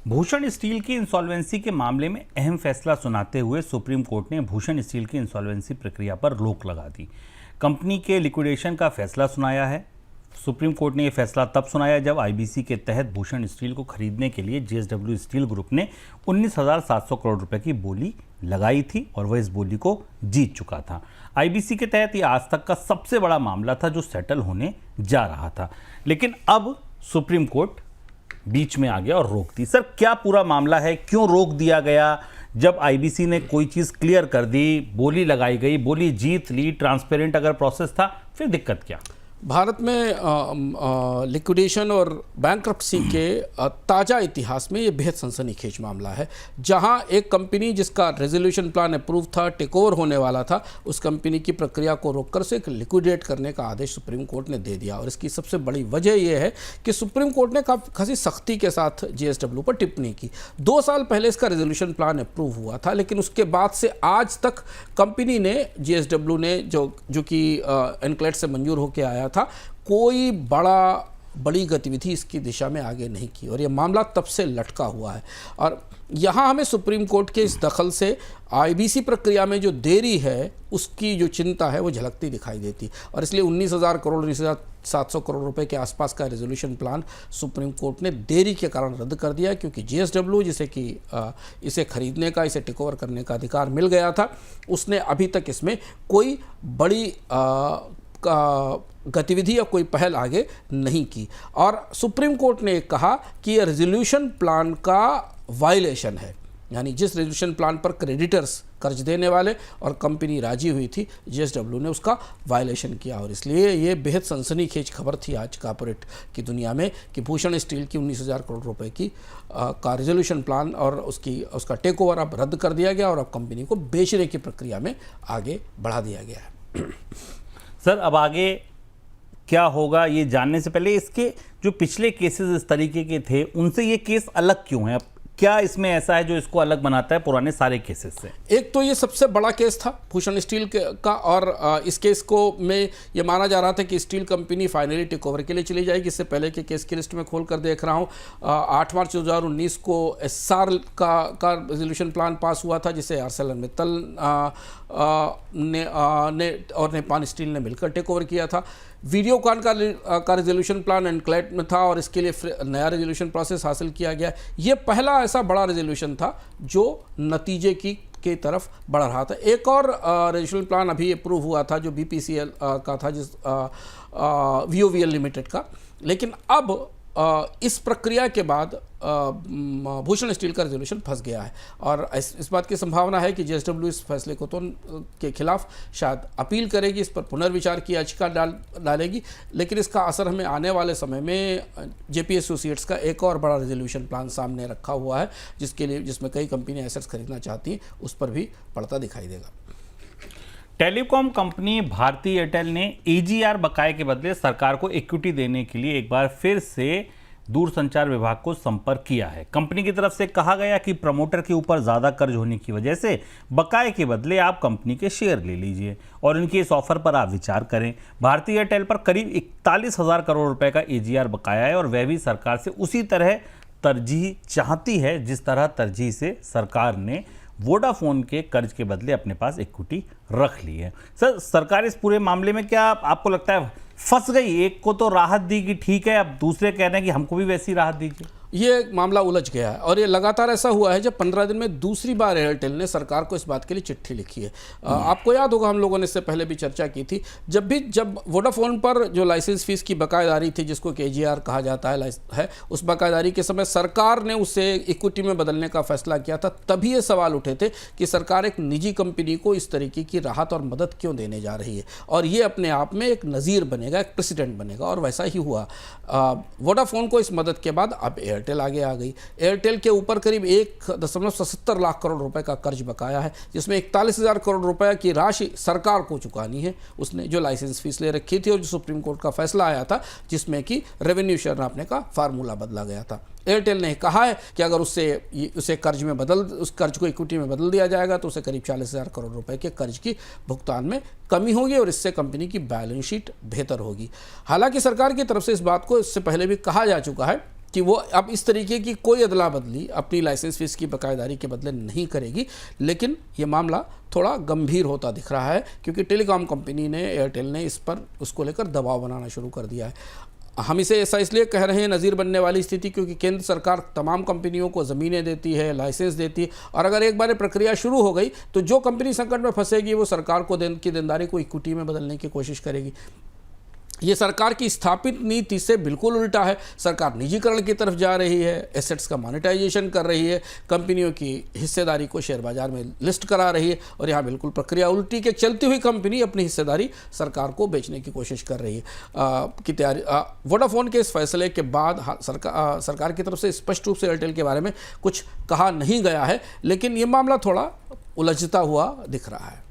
Bhushan steel की insolvency के मामले में अहम फैसला सुनाते हुए सुप्रीम कोर्ट ने भूषण स्टील की इंसॉल्वेंसी प्रक्रिया पर रोक लगा दी। कंपनी के लिक्विडेशन का फैसला सुनाया है। सुप्रीम कोर्ट ने यह फैसला तब सुनाया जब आईबीसी के तहत भूषण स्टील को खरीदने के लिए जेएसडब्ल्यू स्टील ग्रुप ने 19,700 करोड़ रुपए की बोली लगाई थी और वह इस बोली को जीत चुका था। आईबीसी के तहत यह आज तक का सबसे बड़ा मामला था जो सेटल होने जा रहा था, लेकिन अब सुप्रीम कोर्ट बीच में आ गया और रोक दी। सर, क्या पूरा मामला है, क्यों रोक दिया गया? जब आईबीसी ने कोई चीज़ क्लियर कर दी, बोली लगाई गई, बोली जीत ली, ट्रांसपेरेंट अगर प्रोसेस था, फिर दिक्कत क्या? भारत में लिक्विडेशन और बैंक्रप्सी के ताज़ा इतिहास में ये बेहद सनसनीखेज मामला है, जहां एक कंपनी जिसका रेजोल्यूशन प्लान अप्रूव था, टेक ओवर होने वाला था, उस कंपनी की प्रक्रिया को रोककर उसे लिक्विडेट करने का आदेश सुप्रीम कोर्ट ने दे दिया। और इसकी सबसे बड़ी वजह यह है कि सुप्रीम कोर्ट ने खासी सख्ती के साथ जेएसडब्ल्यू पर टिप्पणी की। 2 साल पहले इसका रेजोल्यूशन प्लान अप्रूव हुआ था, लेकिन उसके बाद से आज तक कंपनी ने, जेएसडब्ल्यू ने, जो कि एनक्लेट से मंजूर होकर आया था, कोई बड़ी गतिविधि इसकी दिशा में आगे नहीं की और ये मामला तब से लटका हुआ है। और यहाँ हमें सुप्रीम कोर्ट के इस दखल से आईबीसी प्रक्रिया में जो देरी है उसकी जो चिंता है वो झलकती दिखाई देती। और इसलिए 19,700 करोड़ रुपए के आसपास का रेजोल्यूशन प्लान सुप्रीम कोर्ट ने देरी के कारण रद्द कर दिया, क्योंकि जेएसडब्ल्यू, जिसे कि इसे खरीदने का, इसे टेक ओवर करने का अधिकार मिल गया था, उसने अभी तक इसमें कोई बड़ी गतिविधि या कोई पहल आगे नहीं की। और सुप्रीम कोर्ट ने कहा कि यह रेजोल्यूशन प्लान का वायलेशन है, यानी जिस रेजोल्यूशन प्लान पर क्रेडिटर्स कर्ज देने वाले और कंपनी राजी हुई थी, जेएसडब्ल्यू ने उसका वायलेशन किया। और इसलिए ये बेहद सनसनीखेज खबर थी आज कॉर्पोरेट की दुनिया में कि भूषण स्टील की 19,000 करोड़ रुपए की का रेजोल्यूशन प्लान और उसका टेक ओवर अब रद्द कर दिया गया और अब कंपनी को बेचने की प्रक्रिया में आगे बढ़ा दिया गया है। सर, अब आगे क्या होगा ये जानने से पहले इसके जो पिछले केसेस इस तरीके के थे, उनसे ये केस अलग क्यों है? क्या इसमें ऐसा है जो इसको अलग बनाता है पुराने सारे केसेस से? एक तो ये सबसे बड़ा केस था भूषण स्टील का, और इस केस को में ये माना जा रहा था कि steel company finally take over के लिए चली जाएगी। इससे पहले के केस की लिस्ट में खोल कर देख रहा हूँ, 8 मार्च 2019 को एसआर का रेजोल्यूशन प्लान पास हुआ था, जिसे आर्सेलरमित्तल ने और नेपाल स्टील ने मिलकर टेक ओवर किया था। वीडियोकॉन का रेजोल्यूशन प्लान एनक्लेट में था और इसके लिए नया रेजोल्यूशन प्रोसेस हासिल किया गया। ये पहला ऐसा बड़ा रेजोल्यूशन था जो नतीजे की तरफ बढ़ रहा था। एक और रेजोल्यूशन प्लान अभी अप्रूव हुआ था जो बीपीसीएल का था, जिस वीओवीएल लिमिटेड का। लेकिन अब इस प्रक्रिया के बाद भूषण स्टील का रेजोल्यूशन फंस गया है और इस बात की संभावना है कि जेएसडब्ल्यू इस फैसले को तो के खिलाफ शायद अपील करेगी, इस पर पुनर्विचार की याचिका डालेगी। लेकिन इसका असर हमें आने वाले समय में जेपी एसोसिएट्स का एक और बड़ा रेजोल्यूशन प्लान सामने रखा हुआ है, जिसमें कई कंपनियां एसेट्स खरीदना चाहती हैं, उस पर भी पड़ता दिखाई देगा। टेलीकॉम कंपनी भारती एयरटेल ने एजीआर बकाये के बदले सरकार को इक्विटी देने के लिए एक बार फिर से दूरसंचार विभाग को संपर्क किया है। कंपनी की तरफ से कहा गया कि प्रमोटर के ऊपर ज्यादा कर्ज होने की वजह से बकाये के बदले आप कंपनी के शेयर ले लीजिए और इनके इस ऑफर पर आप विचार करें। भारती एयरटेल पर करीब 41,000 करोड़ रुपए का एजीआर बकाया है और वह भी सरकार से उसी तरह तरजीह चाहती है जिस तरह तरजीह से सरकार ने वोडाफोन के कर्ज के बदले अपने पास इक्विटी रख ली है। सर, सरकार इस पूरे मामले में क्या आपको लगता है फंस गई? एक को तो राहत दी कि ठीक है, अब दूसरे कह रहे हैं कि हमको भी वैसी राहत दीजिए। ये मामला उलझ गया है और ये लगातार ऐसा हुआ है जब 15 दिन में दूसरी बार एयरटेल ने सरकार को इस बात के लिए चिट्ठी लिखी है। आपको याद होगा, हम लोगों ने इससे पहले भी चर्चा की थी, जब वोडाफोन पर जो लाइसेंस फीस की बकायेदारी थी, जिसको केजीआर कहा जाता है, उस बकायेदारी के समय सरकार ने उसे इक्विटी में बदलने का फैसला किया था। तभी ये सवाल उठे थे कि सरकार एक निजी कंपनी को इस तरीके की राहत और मदद क्यों देने जा रही है, और ये अपने आप में एक नज़ीर बनेगा, एक प्रेसिडेंट बनेगा, और वैसा ही हुआ। वोडाफोन को इस मदद के बाद अब एयरटेल आगे आ गई। एयरटेल के ऊपर करीब 1.77 लाख करोड़ रुपए का कर्ज बकाया है, जिसमें 41,000 करोड़ रुपए की राशि सरकार को चुकानी है, उसने जो लाइसेंस फीस ले रखी थी और जो सुप्रीम कोर्ट का फैसला आया था जिसमें कि रेवेन्यू शेयर नापने का फार्मूला बदला गया था। एयरटेल ने कहा है कि अगर उस कर्ज को इक्विटी में बदल दिया जाएगा तो उसे करीब 40,000 करोड़ रुपए के कर्ज की भुगतान में कमी होगी और इससे कंपनी की बैलेंस शीट बेहतर होगी। हालांकि सरकार की तरफ से इस बात को इससे पहले भी कहा जा चुका है कि वो अब इस तरीके की कोई अदला बदली अपनी लाइसेंस फीस की बकायदारी के बदले नहीं करेगी। लेकिन ये मामला थोड़ा गंभीर होता दिख रहा है क्योंकि टेलीकॉम कंपनी ने, एयरटेल ने इस पर उसको लेकर दबाव बनाना शुरू कर दिया है। हम इसे ऐसा इसलिए कह रहे हैं नज़ीर बनने वाली स्थिति, क्योंकि केंद्र सरकार तमाम कंपनियों को ज़मीनें देती है, लाइसेंस देती है, और अगर एक बार ये प्रक्रिया शुरू हो गई तो जो कंपनी संकट में फंसेगी वो सरकार को की देनदारी को इक्विटी में बदलने की कोशिश करेगी। ये सरकार की स्थापित नीति से बिल्कुल उल्टा है। सरकार निजीकरण की तरफ जा रही है, एसेट्स का मोनेटाइजेशन कर रही है, कंपनियों की हिस्सेदारी को शेयर बाजार में लिस्ट करा रही है, और यहाँ बिल्कुल प्रक्रिया उल्टी के चलती हुई कंपनी अपनी हिस्सेदारी सरकार को बेचने की कोशिश कर रही है की तैयारी। वोडाफोन के इस फैसले के बाद सरकार की तरफ से स्पष्ट रूप से एयरटेल के बारे में कुछ कहा नहीं गया है, लेकिन ये मामला थोड़ा उलझता हुआ दिख रहा है।